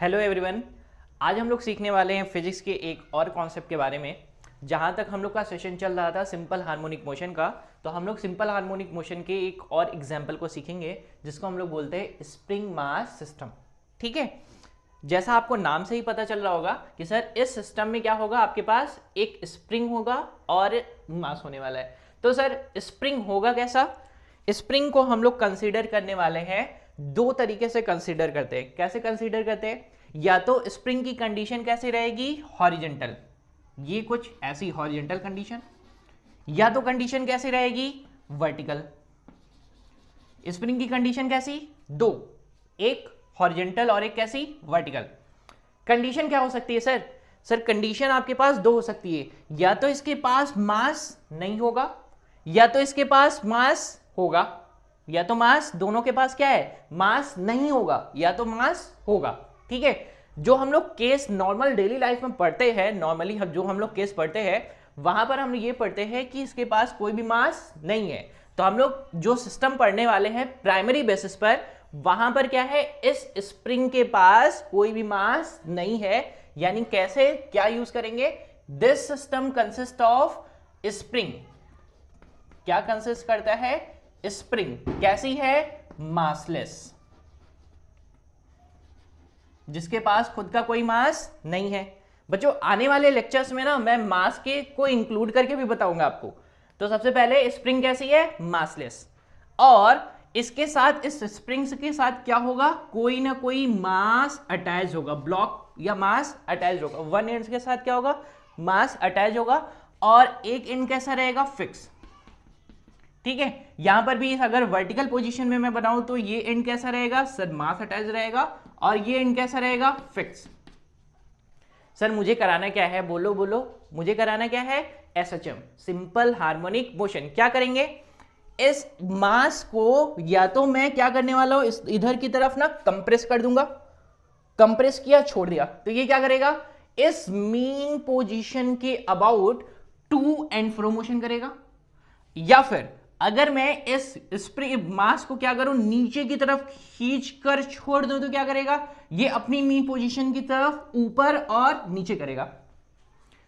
Hello everyone. आज हम लोग सीखने वाले हैं फिजिक्स के एक और कॉन्सेप्ट के बारे में। जहाँ तक हम लोग का सेशन चल रहा था सिंपल हार्मोनिक मोशन का, तो हम लोग सिंपल हार्मोनिक मोशन के एक और एग्जाम्पल को सीखेंगे जिसको हम लोग बोलते हैं स्प्रिंग मास सिस्टम। ठीक है, जैसा आपको नाम से ही पता चल रहा होगा कि सर इस सिस्टम में क्या होगा, आपके पास एक स्प्रिंग होगा और मास होने वाला है। तो सर स्प्रिंग होगा कैसा? स्प्रिंग को हम लोग कंसीडर करने वाले हैं, दो तरीके से कंसीडर करते हैं। कैसे कंसीडर करते हैं? या तो स्प्रिंग की कंडीशन कैसे रहेगी, हॉरिजॉन्टल, ये कुछ ऐसी हॉरिजॉन्टल कंडीशन, या तो कंडीशन कैसे रहेगी, वर्टिकल। स्प्रिंग की कंडीशन कैसी? दो, एक हॉरिजॉन्टल और एक कैसी, वर्टिकल। कंडीशन क्या हो सकती है सर? सर कंडीशन आपके पास दो हो सकती है, या तो इसके पास मास नहीं होगा या तो इसके पास मास होगा। या तो मास, दोनों के पास क्या है, मास नहीं होगा या तो मास होगा। ठीक है, जो हम लोग केस नॉर्मल डेली लाइफ में पढ़ते हैं, नॉर्मली जो हम लोग केस पढ़ते हैं वहां पर हम ये पढ़ते हैं कि इसके पास कोई भी मास नहीं है। तो हम लोग जो सिस्टम पढ़ने वाले हैं प्राइमरी बेसिस पर, वहां पर क्या है, इस स्प्रिंग के पास कोई भी मास नहीं है। यानी कैसे, क्या यूज करेंगे, this system consist of spring. क्या कंसिस्ट करता है? स्प्रिंग। कैसी है? मासलेस, जिसके पास खुद का कोई मास नहीं है। बच्चों आने वाले लेक्चर्स में ना मैं मास के को इंक्लूड करके भी बताऊंगा आपको। तो सबसे पहले स्प्रिंग कैसी है? मासलेस। और इसके साथ, इस स्प्रिंग के साथ क्या होगा, कोई ना कोई मास अटैच होगा, ब्लॉक या मास अटैच होगा। वन एंड के साथ क्या होगा, मास अटैच होगा, और एक एंड कैसा रहेगा, फिक्स। ठीक है, यहां पर भी अगर वर्टिकल पोजीशन में मैं बनाऊं तो ये एंड कैसा रहेगा सर, मास अटैच रहेगा, और ये एंड कैसा रहेगा, फिक्स। सर मुझे कराना क्या है, बोलो बोलो, मुझे कराना क्या है, एसएचएम, सिंपल हार्मोनिक मोशन। क्या करेंगे, इस मास को या तो मैं क्या करने वाला हूं, इधर की तरफ ना कंप्रेस कर दूंगा। कंप्रेस किया, छोड़ दिया, तो ये क्या करेगा, इस मीन पोजीशन के about to and fro motion करेगा। या फिर अगर मैं इस स्प्रिंग मास को क्या करूं, नीचे की तरफ खींच कर छोड़ दूं, तो क्या करेगा, ये अपनी मीन पोजीशन की तरफ ऊपर और नीचे करेगा।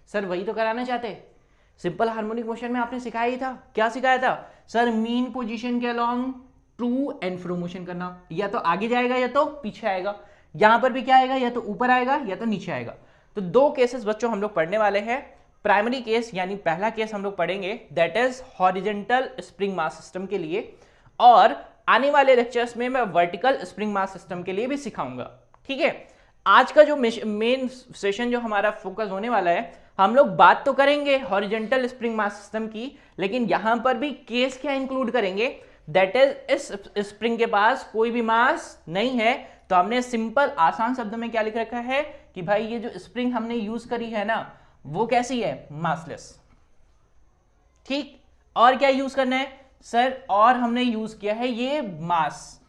सर वही तो कराना चाहते, सिंपल हार्मोनिक मोशन में आपने सिखाया ही था। क्या सिखाया था सर? मीन पोजीशन के along to and fro motion करना, या तो आगे जाएगा या तो पीछे आएगा। यहां पर भी क्या आएगा, या तो ऊपर आएगा या तो नीचे आएगा। तो दो केसेस बच्चों हम लोग पढ़ने वाले हैं। प्राइमरी केस यानी पहला केस हम लोग पढ़ेंगे, that is horizontal spring mass system के लिए, और आने वाले लेक्चर्स में मैं वर्टिकल स्प्रिंग मास सिस्टम के लिए भी सिखाऊंगा। ठीक है, आज का जो मेन सेशन जो हमारा फोकस होने वाला है, हम लोग बात तो करेंगे हॉरिजॉन्टल स्प्रिंग मास सिस्टम की, लेकिन यहां पर भी केस क्या इंक्लूड करेंगे, दैट इज इस स्प्रिंग के पास कोई भी मास नहीं है। तो हमने सिंपल आसान शब्द में क्या लिख रखा है कि भाई ये जो स्प्रिंग हमने यूज करी है ना, वो कैसी है, मासलेस। ठीक, और क्या यूज करना है सर, और हमने यूज किया है ये मास।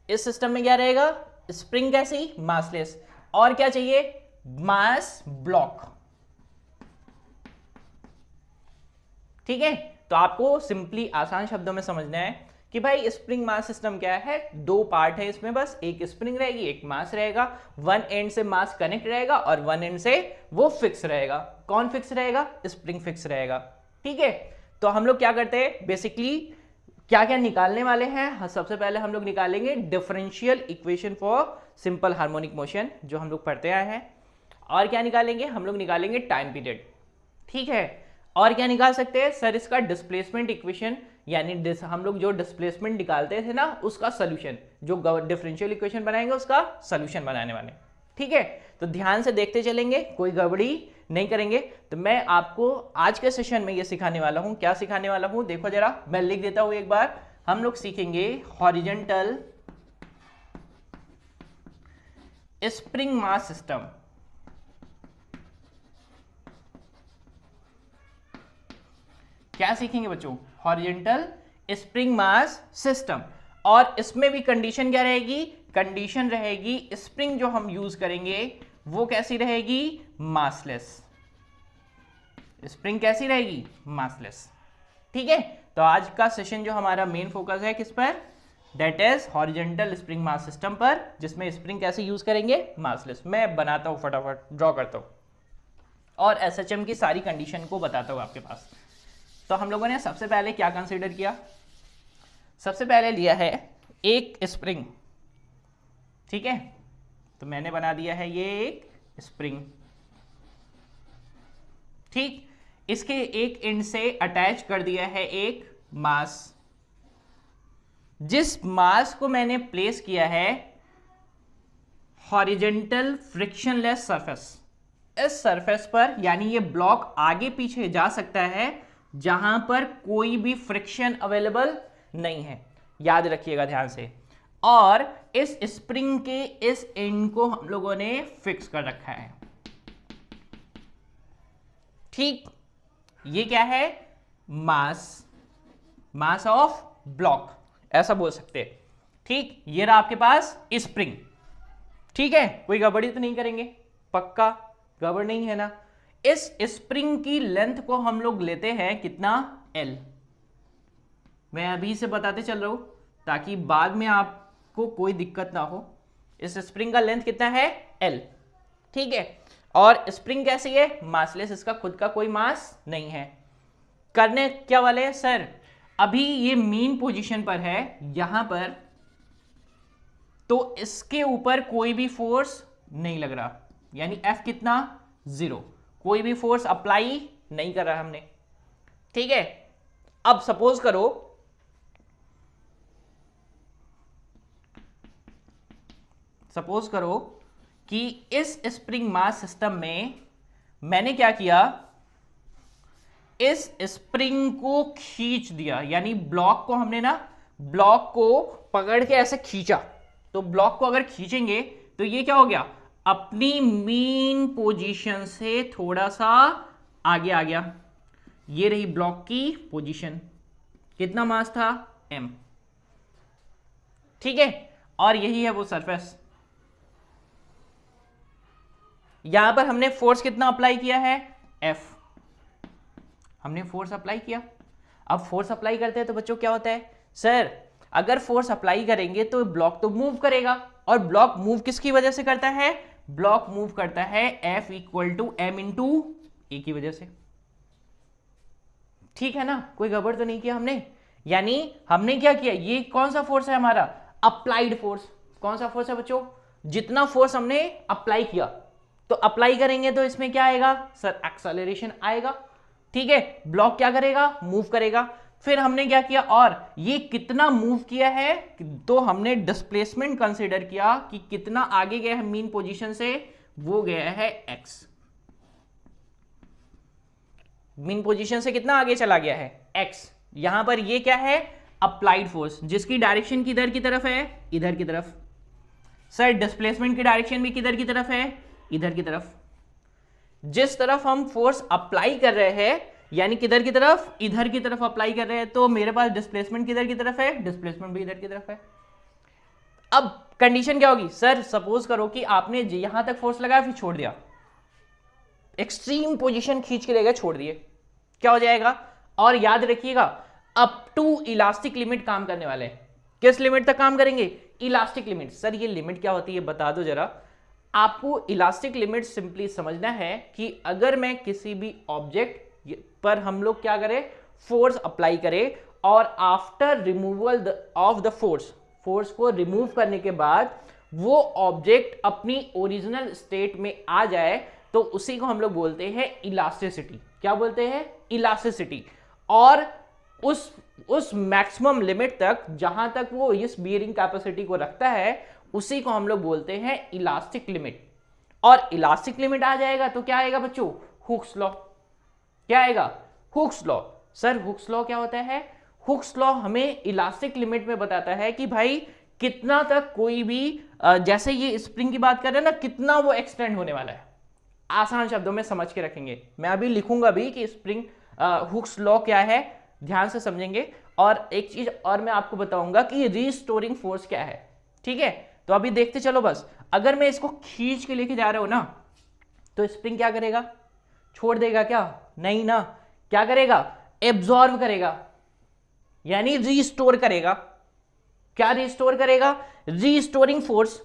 इस सिस्टम में क्या रहेगा, स्प्रिंग कैसी, मासलेस, और क्या चाहिए, मास ब्लॉक। ठीक है, तो आपको सिंपली आसान शब्दों में समझना है कि भाई स्प्रिंग मास सिस्टम क्या है, दो पार्ट है इसमें, बस एक स्प्रिंग रहेगी, एक मास रहेगा। वन एंड से मास कनेक्ट रहेगा और वन एंड से वो फिक्स रहेगा। कौन फिक्स रहेगा, स्प्रिंग फिक्स रहेगा। ठीक है, तो हम लोग क्या करते हैं, बेसिकली क्या क्या निकालने वाले हैं। सबसे पहले हम लोग निकालेंगे differential equation for simple harmonic motion, जो हम लोग पढ़ते आए हैं। और क्या निकालेंगे, हम लोग निकालेंगे टाइम पीरियड। ठीक है, और क्या निकाल सकते हैं सर, इसका डिस्प्लेसमेंट इक्वेशन, यानी हम लोग जो डिस्प्लेसमेंट निकालते थे ना उसका सोल्यूशन, जो डिफरेंशियल इक्वेशन बनाएंगे उसका सोल्यूशन बनाने वाले। ठीक है, तो ध्यान से देखते चलेंगे, कोई गड़बड़ी नहीं करेंगे। तो मैं आपको आज के सेशन में ये सिखाने वाला हूं। क्या सिखाने वाला हूं, देखो जरा, मैं लिख देता हूं एक बार। हम लोग सीखेंगे हॉरिजॉन्टल स्प्रिंग मास सिस्टम। क्या सीखेंगे बच्चों, हॉरिजॉन्टल स्प्रिंग मास सिस्टम। और इसमें भी कंडीशन क्या रहेगी, कंडीशन रहेगी स्प्रिंग जो हम यूज करेंगे वो कैसी रहेगी, मासलेस। स्प्रिंग कैसी रहेगी, मासलेस। ठीक है, तो आज का सेशन जो हमारा मेन फोकस है किस पर, that is horizontal spring mass system पर, जिसमें स्प्रिंग कैसे यूज करेंगे, मासलेस। मैं बनाता हूं, फटाफट ड्रॉ करता हूं और एसएचएम की सारी कंडीशन को बताता हूं आपके पास। तो हम लोगों ने सबसे पहले क्या कंसीडर किया, सबसे पहले लिया है एक स्प्रिंग, ठीक है। तो मैंने बना दिया है ये एक स्प्रिंग, ठीक। इसके एक एंड से अटैच कर दिया है एक मास। जिस मास को मैंने प्लेस किया है हॉरिजेंटल फ्रिक्शनलेस सरफेस, इस सरफेस पर, यानी ये ब्लॉक आगे पीछे जा सकता है जहां पर कोई भी फ्रिक्शन अवेलेबल नहीं है, याद रखिएगा ध्यान से। और इस स्प्रिंग के इस एंड को हम लोगों ने फिक्स कर रखा है, ठीक। ये क्या है, मास ऑफ ब्लॉक, ऐसा बोल सकते हैं, ठीक। ये रहा आपके पास स्प्रिंग, ठीक है। कोई गड़बड़ी तो नहीं करेंगे, पक्का गड़बड़ नहीं है ना। इस स्प्रिंग की लेंथ को हम लोग लेते हैं कितना, L। मैं अभी से बताते चल रहा हूं ताकि बाद में आपको कोई दिक्कत ना हो। इस स्प्रिंग का लेंथ कितना है, L, ठीक है। और स्प्रिंग कैसी है, मासलेस, इसका खुद का कोई मास नहीं है। करने क्या वाले हैं सर, अभी ये मीन पोजीशन पर है यहां पर, तो इसके ऊपर कोई भी फोर्स नहीं लग रहा, यानी F कितना, 0, कोई भी फोर्स अप्लाई नहीं कर रहा हमने, ठीक है। अब सपोज करो कि इस स्प्रिंग मास सिस्टम में मैंने क्या किया, इस स्प्रिंग को खींच दिया, यानी ब्लॉक को हमने ना, ब्लॉक को पकड़ के ऐसे खींचा। तो ब्लॉक को अगर खींचेंगे तो ये क्या हो गया, अपनी मीन पोजीशन से थोड़ा सा आगे आ गया। ये रही ब्लॉक की पोजीशन, कितना मास था, m, ठीक है। और यही है वो सरफेस। यहां पर हमने फोर्स कितना अप्लाई किया है, F, हमने फोर्स अप्लाई किया। अब फोर्स अप्लाई करते हैं तो बच्चों क्या होता है, सर अगर फोर्स अप्लाई करेंगे तो ब्लॉक तो मूव करेगा, और ब्लॉक मूव किसकी वजह से करता है, ब्लॉक मूव करता है F equal to M into A की वजह से, ठीक है ना। कोई गड़बड़ तो नहीं किया हमने। यानी हमने क्या किया, ये कौन सा फोर्स है हमारा, अप्लाइड फोर्स। कौन सा फोर्स है बच्चों, जितना फोर्स हमने अप्लाई किया, तो अप्लाई करेंगे तो इसमें क्या आएगा सर, एक्सेलरेशन आएगा, ठीक है। ब्लॉक क्या करेगा, मूव करेगा। फिर हमने क्या किया, और ये कितना मूव किया है, तो हमने डिस्प्लेसमेंट कंसीडर किया कि कितना आगे गया है मीन पोजीशन से, वो गया है x, मीन पोजीशन से कितना आगे चला गया है, x। यहां पर ये क्या है, अप्लाइड फोर्स, जिसकी डायरेक्शन किधर की तरफ है, इधर की तरफ। सर डिस्प्लेसमेंट की डायरेक्शन भी किधर की तरफ है, इधर की तरफ। जिस तरफ हम फोर्स अप्लाई कर रहे हैं, यानी किधर की तरफ, इधर की तरफ अप्लाई कर रहे हैं, तो मेरे पास डिस्प्लेसमेंट किधर की तरफ है, डिस्प्लेसमेंट भी इधर की तरफ है। अब कंडीशन क्या होगी, सर सपोज करो कि आपने यहां तक फोर्स लगाया फिर छोड़ दिया, एक्सट्रीम पोजीशन खींच के ले गए, छोड़ दिए, क्या हो जाएगा। और याद रखिएगा अप टू इलास्टिक लिमिट काम करने वाले हैं। किस लिमिट तक काम करेंगे, इलास्टिक लिमिट। सर ये लिमिट क्या होती है बता दो जरा। आपको इलास्टिक लिमिट सिंपली समझना है कि अगर मैं किसी भी ऑब्जेक्ट पर हम लोग क्या करें, फोर्स अप्लाई करें, और after removal of the force को रिमूव करने के बाद वो ऑब्जेक्ट अपनी ओरिजिनल स्टेट में आ जाए, तो उसी को हम लोग बोलते हैं इलास्टिसिटी। क्या बोलते हैं, इलास्टिसिटी। और उस मैक्सिमम लिमिट तक जहां तक वो इस बियरिंग कैपेसिटी को रखता है, उसी को हम लोग बोलते हैं इलास्टिक लिमिट। और इलास्टिक लिमिट आ जाएगा तो क्या आएगा बच्चों, हुक्स लॉ। क्या आएगा, Hooke's law. Sir Hooke's law क्या होता है, हुक्स लॉ हमें इलास्टिक लिमिट में बताता है कि भाई कितना तक कोई भी, जैसे ये स्प्रिंग की बात कर रहे हैं ना, कितना वो एक्सटेंड होने वाला है। आसान शब्दों में समझ के रखेंगे, मैं अभी लिखूंगा भी कि स्प्रिंग हुक्स लॉ क्या है, ध्यान से समझेंगे। और एक चीज और मैं आपको बताऊंगा कि रीस्टोरिंग फोर्स क्या है, ठीक है। तो अभी देखते चलो बस। अगर मैं इसको खींच के लेके जा रहा हूं ना, तो स्प्रिंग क्या करेगा, छोड़ देगा क्या, नहीं ना। क्या करेगा, एब्जॉर्ब करेगा, यानी रीस्टोर करेगा। क्या रिस्टोर करेगा? Restoring force.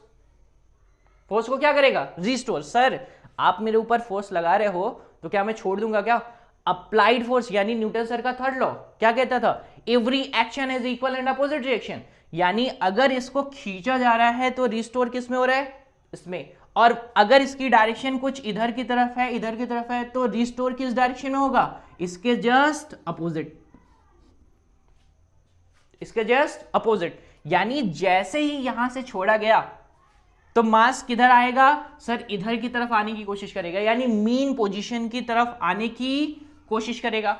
फोर्स को क्या करेगा? रिस्टोर। सर आप मेरे ऊपर फोर्स लगा रहे हो तो क्या मैं छोड़ दूंगा क्या? अप्लाइड फोर्स यानी न्यूटन सर का थर्ड लॉ क्या कहता था? Every action is equal and opposite reaction. यानी अगर इसको खींचा जा रहा है तो रिस्टोर किस में हो रहा है? इसमें। और अगर इसकी डायरेक्शन कुछ इधर की तरफ है, इधर की तरफ है, तो रिस्टोर किस डायरेक्शन में होगा? इसके जस्ट अपोजिट। इसके जस्ट अपोजिट। यानी जैसे ही यहां से छोड़ा गया तो मास किधर आएगा? सर इधर की तरफ आने की कोशिश करेगा, यानी मीन पोजीशन की तरफ आने की कोशिश करेगा।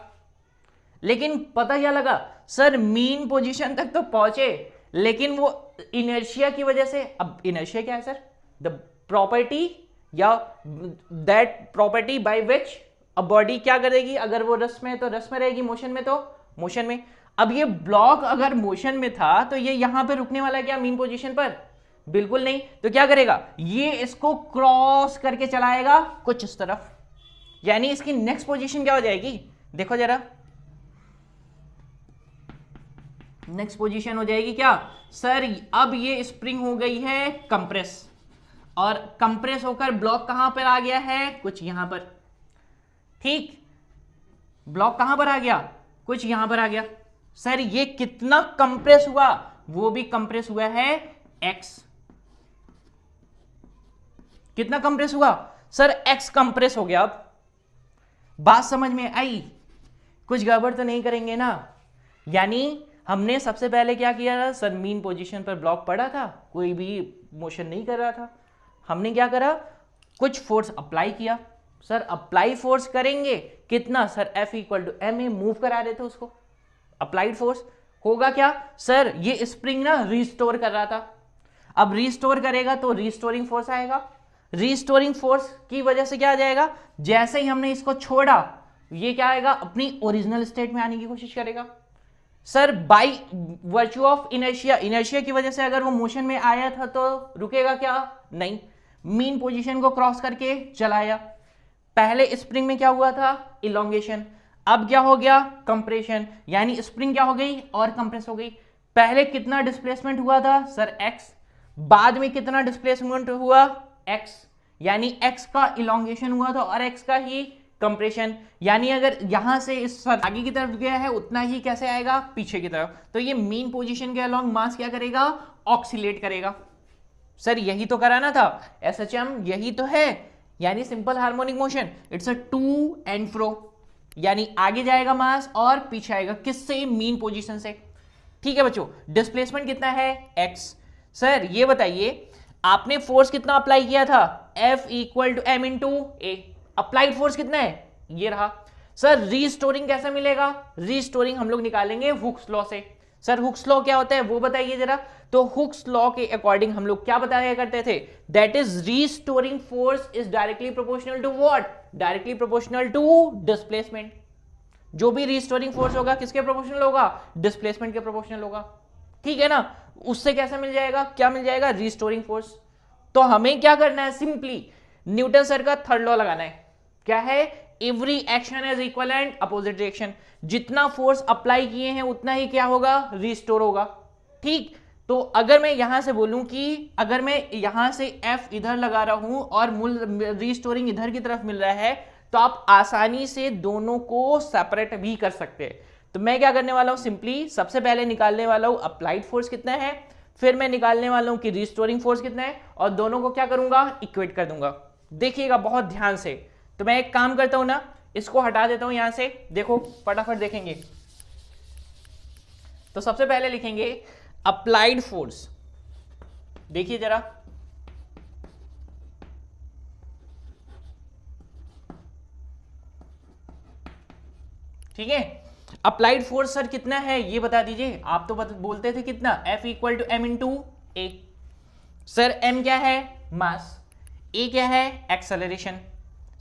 लेकिन पता क्या लगा? सर मीन पोजीशन तक तो पहुंचे, लेकिन वो इनर्शिया की वजह से, अब इनर्शिया क्या है सर? द प्रॉपर्टी या that property by which a body क्या करेगी? अगर वो रस में है तो रस में रहेगी, मोशन में तो मोशन में। अब ये ब्लॉक अगर मोशन में था तो ये यहां पे रुकने वाला है क्या मीन पोजीशन पर? बिल्कुल नहीं। तो क्या करेगा? ये इसको क्रॉस करके चलाएगा कुछ इस तरफ, यानी इसकी नेक्स्ट पोजीशन क्या हो जाएगी? देखो जरा, नेक्स्ट पोजीशन हो जाएगी क्या? सर अब ये स्प्रिंग हो गई है कंप्रेस, और कंप्रेस होकर ब्लॉक कहां पर आ गया है? कुछ यहां पर। ठीक, ब्लॉक कहां पर आ गया? कुछ यहां पर आ गया। सर ये कितना कंप्रेस हुआ? वो भी कंप्रेस हुआ है x। कितना कंप्रेस हुआ? सर x कंप्रेस हो गया। अब बात समझ में आई? कुछ गड़बड़ तो नहीं करेंगे ना? यानी हमने सबसे पहले क्या किया था? सर मीन पोजीशन पर ब्लॉक पड़ा था, कोई भी मोशन नहीं कर रहा था। हमने क्या करा? कुछ फोर्स अप्लाई किया। सर अप्लाई फोर्स करेंगे कितना? Sir F equal to m a, move करा रहे थे उसको। अप्लाइड फोर्स होगा क्या? सर ये स्प्रिंग ना रिस्टोर कर रहा था, अब रिस्टोर करेगा तो रिस्टोरिंग फोर्स आएगा। रिस्टोरिंग फोर्स की वजह से क्या आ जाएगा? जैसे ही हमने इसको छोड़ा ये क्या आएगा? अपनी ओरिजिनल स्टेट में आने की कोशिश करेगा। Sir by virtue of inertia, inertia की वजह से अगर वो मोशन में आया था तो रुकेगा क्या? नहीं, मीन पोजीशन को क्रॉस करके चलाया। पहले स्प्रिंग में क्या हुआ था? इलोंगेशन। अब क्या हो गया? कंप्रेशन। यानी स्प्रिंग क्या हो गई? और कंप्रेस हो गई। पहले कितना डिस्प्लेसमेंट हुआ था? Sir x। बाद में कितना डिस्प्लेसमेंट हुआ? x। यानी x का इलोंगेशन हुआ था और x का ही कंप्रेशन। यानी अगर यहां से इस आगे की तरफ गया है उतना ही कैसे आएगा? पीछे की तरफ। तो ये मीन पोजीशन के अलोंग मास क्या करेगा? ऑक्सीलेट करेगा। सर यही तो कराना था, SHM यही तो है, यानी simple harmonic motion. It's a to and fro, यानी आगे जाएगा मास और पीछे आएगा। किससे? मीन पोजीशन से। ठीक है बच्चों, डिस्प्लेसमेंट कितना है? x। सर ये बताइए आपने फोर्स कितना अप्लाई किया था? F equal to m into a. Applied force कितना है? ये रहा। सर रीस्टोरिंग कैसे मिलेगा? रीस्टोरिंग हम लोग निकालेंगे हुक्स लॉ से। सर हुक्स लॉ क्या होता है वो बताइए जरा। तो हुक्स लॉ के अकॉर्डिंग हम लोग क्या बताया करते थे? That is restoring force is directly proportional to what? Directly proportional to displacement. जो भी रीस्टोरिंग फोर्स होगा किसके प्रोपोर्शनल होगा? डिस्प्लेसमेंट के प्रोपोर्शनल होगा। ठीक है ना? उससे कैसे मिल जाएगा? क्या मिल जाएगा? Restoring force. तो हमें क्या करना है? सिंपली न्यूटन सर का थर्ड लॉ लगाना है। क्या है? Every action is equal and opposite reaction. जितना फोर्स अप्लाई किए हैं उतना ही क्या होगा? रिस्टोर होगा। ठीक, तो अगर मैं यहां से बोलूं कि अगर मैं यहां से F इधर लगा रहा हूं और मूल रिस्टोरिंग इधर की तरफ मिल रहा है तो आप आसानी से दोनों को सेपरेट भी कर सकते हैं। तो मैं क्या करने वाला हूं? सिंपली सबसे पहले निकालने वाला हूं अप्लाइड फोर्स कितना है, फिर मैं निकालने वाला हूं कि रिस्टोरिंग फोर्स कितना है, और दोनों को क्या करूंगा? इक्वेट कर दूंगा। देखिएगा बहुत ध्यान से। तो मैं एक काम करता हूं ना, इसको हटा देता हूं यहां से। देखो फटाफट देखेंगे। तो सबसे पहले लिखेंगे अप्लाइड फोर्स। देखिए जरा, ठीक है। अप्लाइड फोर्स सर कितना है ये बता दीजिए। आप तो बोलते थे कितना? F equal to m into a. Sir m क्या है? मास। a क्या है? एक्सेलरेशन।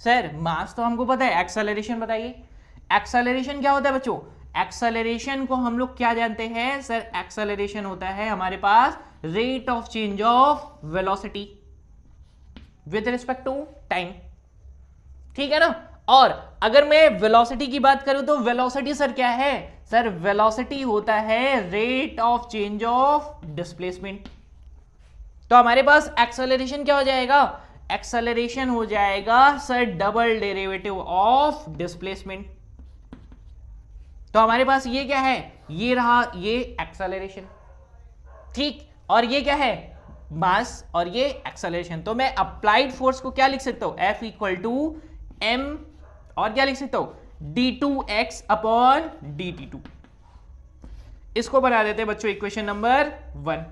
सर मास तो हमको पता है, एक्सेलरेशन बताइए। एक्सेलरेशन क्या होता है बच्चों? एक्सेलरेशन को हम लोग क्या जानते हैं? सर एक्सेलरेशन होता है हमारे पास rate of change of velocity with respect to time. ठीक है ना? और अगर मैं वेलोसिटी की बात करूं तो वेलोसिटी सर क्या है? सर वेलोसिटी होता है rate of change of displacement. तो हमारे पास एक्सेलरेशन क्या हो जाएगा, एक्सेलरेशन हो जाएगा sir double derivative of displacement. तो हमारे पास ये क्या है, ये रहा ये एक्सेलरेशन, ठीक, और ये क्या है मास और ये एक्सेलरेशन। तो मैं अप्लाइड फोर्स को क्या लिख सकता हूं, F इक्वल टू एम और क्या लिख सकता हूं d2x अपॉन dt2। इसको बना देते हैं बच्चों इक्वेशन नंबर 1।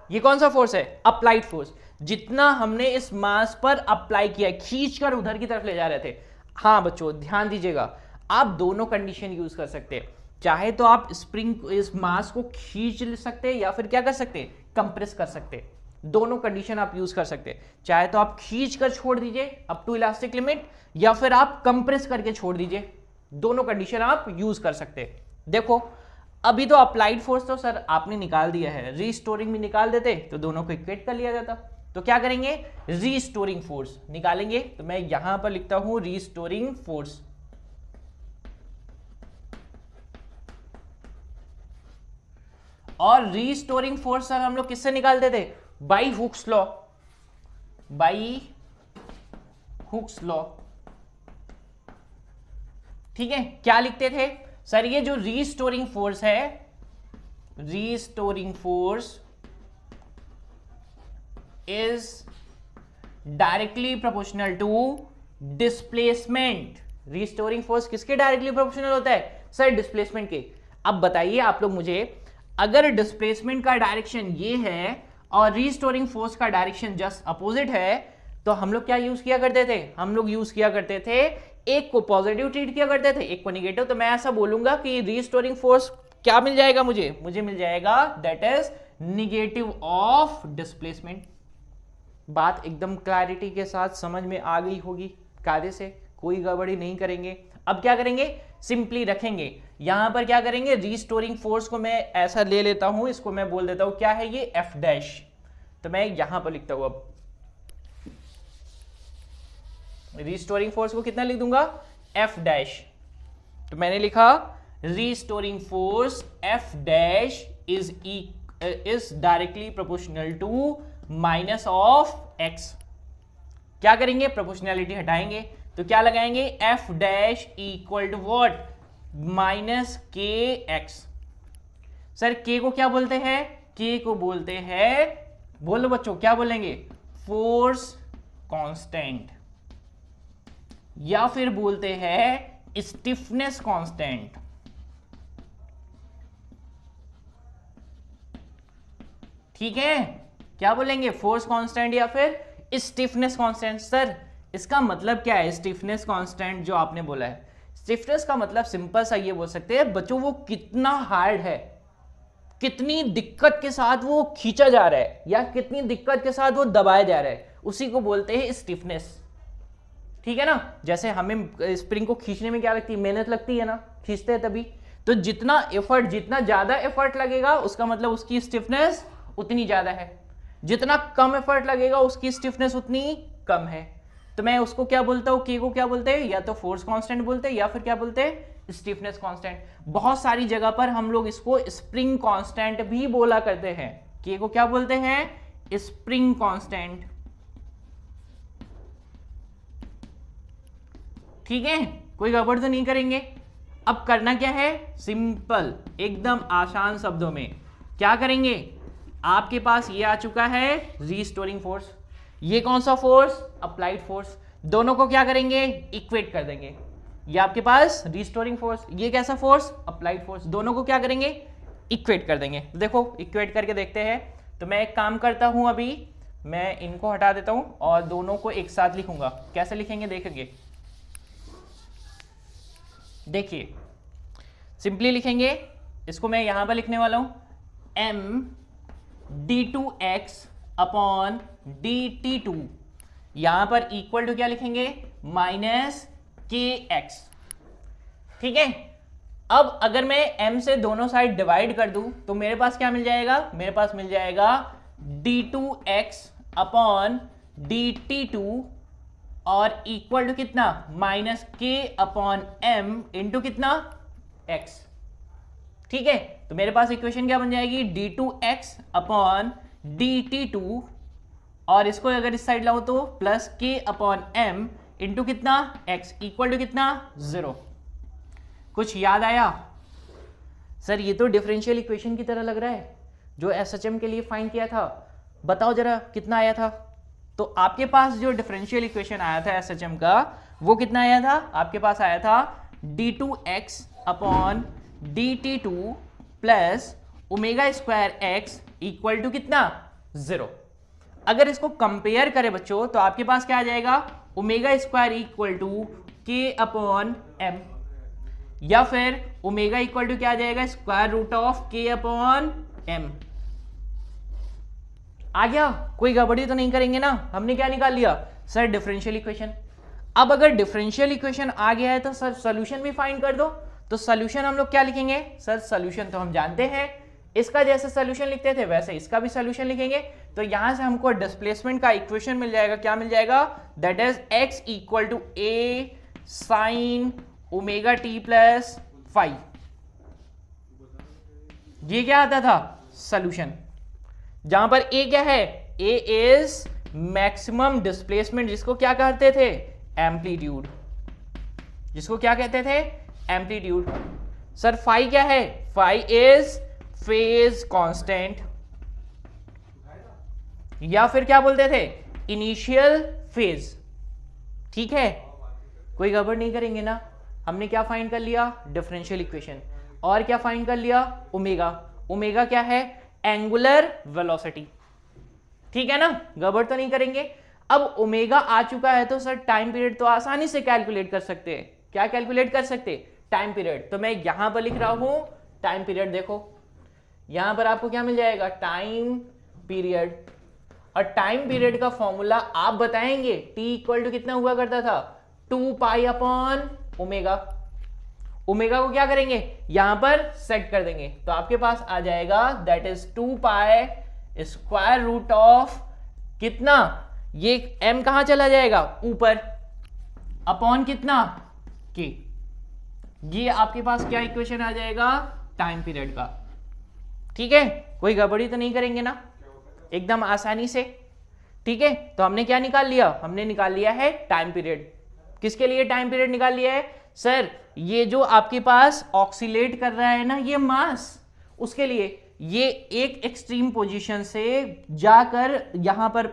ये कौन सा फोर्स है, अप्लाइड फोर्स, जितना हमने इस मास पर अप्लाई किया, खींचकर उधर की तरफ ले जा रहे थे। हाँ बच्चों ध्यान दीजिएगा, आप दोनों कंडीशन यूज कर सकते हैं, चाहे तो आप स्प्रिंग इस मास को खींच सकते हैं या फिर क्या कर सकते हैं, कंप्रेस कर सकते हैं। दोनों कंडीशन आप यूज कर सकते हैं, चाहे तो आप खींच कर छोड़ दीजिए अप टू इलास्टिक लिमिट, या फिर आप कंप्रेस करके छोड़ दीजिए। दोनों कंडीशन आप यूज कर सकते हैं। देखो अभी तो अप्लाइड फोर्स तो सर आपने निकाल दिया है, रीस्टोरिंग भी निकाल देते तो दोनों को इक्वेट कर लिया जाता। तो क्या करेंगे, रीस्टोरिंग फोर्स निकालेंगे। तो मैं यहां पर लिखता हूं रीस्टोरिंग फोर्स। और रीस्टोरिंग फोर्स सर हम लोग किससे निकालते थे, by Hooke's law, by Hooke's law. ठीक है, क्या लिखते थे सर, ये जो रीस्टोरिंग फोर्स है, restoring force is directly proportional to displacement. Restoring force किसके डायरेक्टली प्रोपोर्शनल होता है, सर डिस्प्लेसमेंट के। अब बताइए आप लोग मुझे, अगर डिस्प्लेसमेंट का डायरेक्शन ये है और रीस्टोरिंग फोर्स का डायरेक्शन जस्ट अपोजिट है, तो हम लोग क्या यूज किया करते थे, हम लोग यूज किया करते थे, एक को पॉजिटिव ट्रीट किया करते थे, एक को निगेटिव। तो मैं ऐसा बोलूंगा कि रीस्टोरिंग फोर्स क्या मिल जाएगा मुझे मिल जाएगा that is negative of displacement. बात एकदम क्लैरिटी के साथ समझ में आ गई होगी, कायदे से कोई गड़बड़ी नहीं करेंगे। अब क्या करेंगे, सिंपली रखेंगे, यहां पर क्या करेंगे, रीस्टोरिंग फोर्स को मैं ऐसा ले लेता हूं, इसको मैं बोल देता हूं क्या है ये, एफ डैश। तो मैं यहां पर लिखता हूं, अब रीस्टोरिंग फोर्स को कितना लिख दूंगा, एफ डैश। तो मैंने लिखा restoring force F dash is directly proportional to minus of x. क्या करेंगे, प्रोपोर्शनैलिटी हटाएंगे, तो क्या लगाएंगे, F dash equal to what, minus k x. Sir k को क्या बोलते हैं, के को बोलते हैं, बोलो बच्चों क्या बोलेंगे, फोर्स कांस्टेंट, या फिर बोलते हैं स्टिफनेस कांस्टेंट। ठीक है, क्या बोलेंगे, फोर्स कांस्टेंट या फिर स्टिफनेस कांस्टेंट। सर इसका मतलब क्या है, स्टिफनेस कांस्टेंट जो आपने बोला है, स्टिफनेस का मतलब सिंपल सा ये बोल सकते हैं बच्चों, वो कितना हार्ड है, कितनी दिक्कत के साथ वो खींचा जा रहा है या कितनी दिक्कत के साथ वो दबाया जा रहा है, उसी को बोलते हैं स्टिफनेस। ठीक है ना, जैसे हमें स्प्रिंग को खींचने में क्या लगती है, मेहनत लगती है ना, खींचते हैं तभी। तो जितना एफर्ट, जितना ज्यादा एफर्ट लगेगा उसका मतलब उसकी स्टिफनेस उतनी ज्यादा है, जितना कम एफर्ट लगेगा उसकी स्टिफनेस उतनी कम है। तो मैं उसको क्या बोलता हूं, के को क्या बोलते हैं, या तो फोर्स कांस्टेंट बोलते हैं या फिर क्या बोलते हैं, स्टिफनेस कांस्टेंट। बहुत सारी जगह पर हम लोग इसको स्प्रिंग कांस्टेंट भी बोला करते हैं। के को क्या बोलते हैं, स्प्रिंग कांस्टेंट। ठीक है, कोई गड़बड़ तो नहीं करेंगे। अब करना क्या है, सिंपल एकदम आसान शब्दों में क्या करेंगे, आपके पास ये आ चुका है रीस्टोरिंग फोर्स, ये कौन सा फोर्स, अप्लाइड फोर्स। दोनों को क्या करेंगे, इक्वेट कर देंगे। ये आपके पास रीस्टोरिंग फोर्स, ये कैसा फोर्स, अप्लाइड फोर्स, दोनों को क्या करेंगे, इक्वेट कर देंगे। देखो इक्वेट करके देखते हैं। तो मैं एक काम करता हूं, अभी मैं इनको हटा देता हूं और दोनों को एक साथ लिखूंगा। कैसे लिखेंगे देखेंगे, देखिए सिंपली लिखेंगे, इसको मैं यहां पर लिखने वाला हूं, m d2x अपॉन dt2, यहां पर इक्वल टू क्या लिखेंगे, माइनस के एक्स। ठीक है, अब अगर मैं m से दोनों साइड डिवाइड कर दूं तो मेरे पास क्या मिल जाएगा, मेरे पास मिल जाएगा d2x अपॉन dt2 और इक्वल टू कितना, माइनस के अपॉन m इंटू कितना, x। ठीक है, तो मेरे पास इक्वेशन क्या बन जाएगी, d2x अपॉन dt2, और इसको अगर इस साइड लाओ तो plus k upon m into कितना x इक्वल टू कितना 0। कुछ याद आया? सर ये तो डिफरेंशियल इक्वेशन की तरह लग रहा है जो एसएचएम के लिए फाइंड किया था। बताओ जरा कितना आया था? तो आपके पास जो डिफरेंशियल इक्वेशन आया था एसएचएम का वो कितना आया था? आपके पास आया था d2x upon dt2 plus omega square x equal to कितना 0। अगर इसको कंपेयर करें बच्चों तो आपके पास क्या आ जाएगा, omega square equal to k upon m, या फिर ओमेगा इक्वल टू क्या आ जाएगा, square root of k upon m। आ गया? कोई गड़बड़ी तो नहीं करेंगे ना? हमने क्या निकाल लिया सर, डिफरेंशियल इक्वेशन। अब अगर डिफरेंशियल इक्वेशन आ गया है तो सर सॉल्यूशन भी फाइंड कर दो। तो सॉल्यूशन हम लोग क्या लिखेंगे सर? सॉल्यूशन तो हम जानते हैं, इसका जैसे सॉल्यूशन लिखते थे वैसे इसका भी सॉल्यूशन लिखेंगे। तो यहां से हमको डिस्प्लेसमेंट का इक्वेशन मिल जाएगा। क्या मिल जाएगा? That is x equal to a sine omega t plus five. ये क्या आता था? सॉल्यूशन। जहां पर a क्या है? a इज मैक्सिमम डिस्प्लेसमेंट, जिसको क्या कहते थे? एम्पलीट्यूड। जिसको क्या कहते थे? एम्पलीट्यूड। सर फाई क्या है? फाई इज फेज कांस्टेंट, या फिर क्या बोलते थे? Initial phase. ठीक है, कोई गड़बड़ नहीं करेंगे ना? हमने क्या फाइंड कर लिया? Differential equation. और क्या फाइंड कर लिया? ओमेगा। ओमेगा क्या है? Angular velocity. ठीक है ना? गड़बड़ तो नहीं करेंगे। अब ओमेगा आ चुका है तो सर टाइम पीरियड तो आसानी से कैलकुलेट कर सकते हैं। क्या कैलकुलेट कर सकते? Time period. तो मैं यहां पर लिख रहा हूं टाइम पीरियड। देखो यहां पर आपको क्या मिल जाएगा? Time period. और टाइम पीरियड का फॉर्मूला आप बताएंगे, टी इक्वल टू कितना हुआ करता था? 2 पाई अपॉन ओमेगा। ओमेगा को क्या करेंगे? यहां पर सेट कर देंगे तो आपके पास आ जाएगा that is 2 pi square root of कितना, ये m कहां चला जाएगा? ऊपर, अपॉन कितना? k। ये आपके पास क्या इक्वेशन आ जाएगा? टाइम पीरियड का। ठीक है, कोई गड़बड़ी तो नहीं करेंगे ना? एकदम आसानी से। ठीक है, तो हमने क्या निकाल लिया? हमने निकाल लिया है टाइम पीरियड। किसके लिए टाइम पीरियड निकाल लिया है सर? ये जो आपके पास ऑक्सीलेट कर रहा है ना ये मास, उसके लिए ये एक एक्सट्रीम पोजीशन से जाकर यहां पर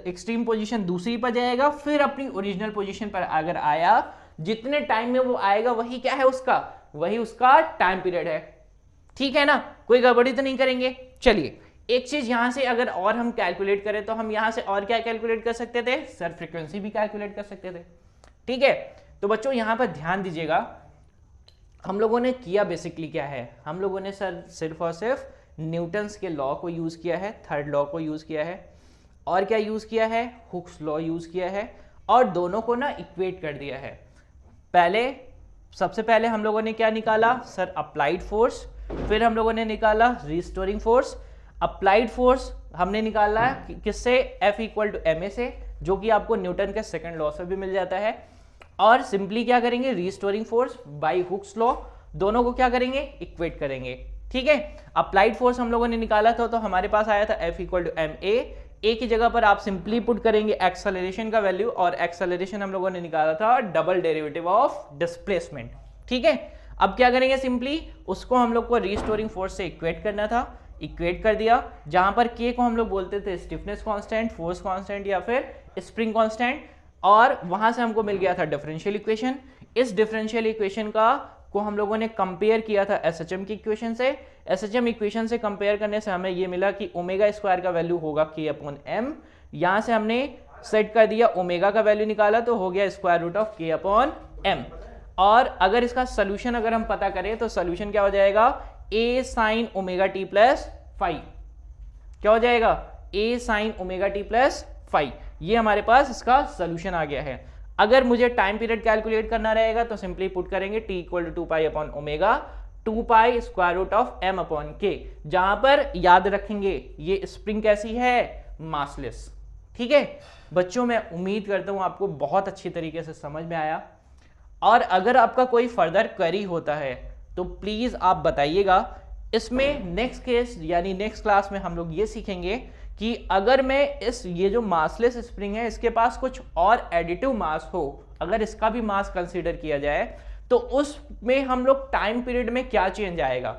एक्सट्रीम पोजीशन दूसरी पर जाएगा, फिर अपनी ओरिजिनल पोजीशन पर अगर आया, जितने टाइम में वो आएगा वही क्या है उसका? वही उसका टाइम पीरियड है। ठीक है ना? कोई गड़बड़ी तो नहीं करेंगे? चलिए एक चीज यहां से अगर और हम कैलकुलेट करें तो हम यहां से और क्या कैलकुलेट कर सकते थे सर? फ्रीक्वेंसी भी कैलकुलेट कर सकते थे। ठीक है, तो बच्चों यहां पर ध्यान दीजिएगा, हम लोगों ने किया बेसिकली क्या है? हम लोगों ने सर सिर्फ और सिर्फ न्यूटन्स के लॉ को यूज किया है, थर्ड लॉ को यूज किया है, और क्या यूज किया है? हुक्स लॉ यूज किया है, और दोनों को ना इक्वेट कर दिया है। सबसे पहले हम लोगों ने क्या निकाला सर? Applied force. फिर हम लोगों ने निकाला रिस्टोरिंग फोर्स। अप्लाइड फोर्स हमने निकाला किससे? F इक्वल टू ma से, जो कि आपको न्यूटन के सेकंड लॉ से भी मिल जाता है। और सिंपली क्या करेंगे? Restoring force by Hooke's law, दोनों को क्या करेंगे? इक्वेट करेंगे। ठीक है, अप्लाइड फोर्स हम लोगों ने निकाला था तो हमारे पास आया था F इक्वल टू ma। ए की जगह पर आप सिंपली पुट करेंगे एक्सेलरेशन का वैल्यू, और एक्सेलरेशन हम लोगों ने निकाला था डबल डेरिवेटिव ऑफ डिस्प्लेसमेंट। ठीक है, अब क्या करेंगे? सिंपली उसको हम लोग को रिस्टोरिंग फोर्स से इक्वेट करना था, इक्वेट कर दिया। जहां पर के को हम लोग बोलते थे स्टिफनेस कांस्टेंट, फोर्स कांस्टेंट, या फिर स्प्रिंग कांस्टेंट, और वहां से हमको मिल गया था डिफरेंशियल इक्वेशन। इस डिफरेंशियल इक्वेशन को हम लोगों ने कंपेयर किया था एसएचएम की इक्वेशन से। एसएचएम इक्वेशन से कंपेयर करने से हमें ये मिला कि ओमेगा स्क्वायर का वैल्यू होगा k अपॉन m। यहां से हमने सेट कर दिया, ओमेगा का वैल्यू निकाला तो हो गया square root of k upon m। और अगर इसका सोल्यूशन अगर हम पता करें तो सोल्यूशन क्या हो जाएगा? a sine omega t plus five. क्या हो जाएगा? a sine omega t plus five. ये हमारे पास इसका सोल्यूशन आ गया है। अगर मुझे टाइम पीरियड कैलकुलेट करना रहेगा तो सिंपली पुट करेंगे t equal to 2 pi upon omega 2 pi square root of m upon k, जहां पर याद रखेंगे ये स्प्रिंग कैसी है? मासलेस। ठीक है बच्चों, मैं उम्मीद करता हूं आपको बहुत अच्छी तरीके से समझ में आया। और अगर आपका कोई फर्दर क्वेरी होता है तो प्लीज आप बताइएगा। इसमें नेक्स्ट केस यानी नेक्स्ट क्लास में हम लोग ये सीखेंगे कि अगर मैं ये जो मासलेस स्प्रिंग है इसके पास कुछ और एडिटिव मास हो, अगर इसका भी मास कंसीडर किया जाए तो उसमें हम लोग टाइम पीरियड में क्या चेंज आएगा।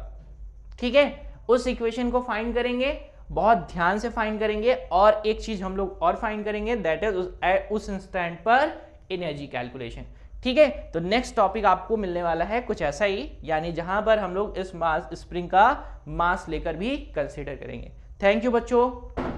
ठीक है, उस इक्वेशन को फाइंड करेंगे, बहुत ध्यान से फाइंड करेंगे। और एक चीज हम लोग और फाइंड करेंगे, दैट इज उस इंस्टेंट पर एनर्जी कैलकुलेशन। ठीक है, तो नेक्स्ट टॉपिक आपको मिलने वाला है कुछ ऐसा ही, यानी जहां पर हम लोग इस मास स्प्रिंग का मास लेकर भी कंसीडर करेंगे। थैंक यू बच्चों।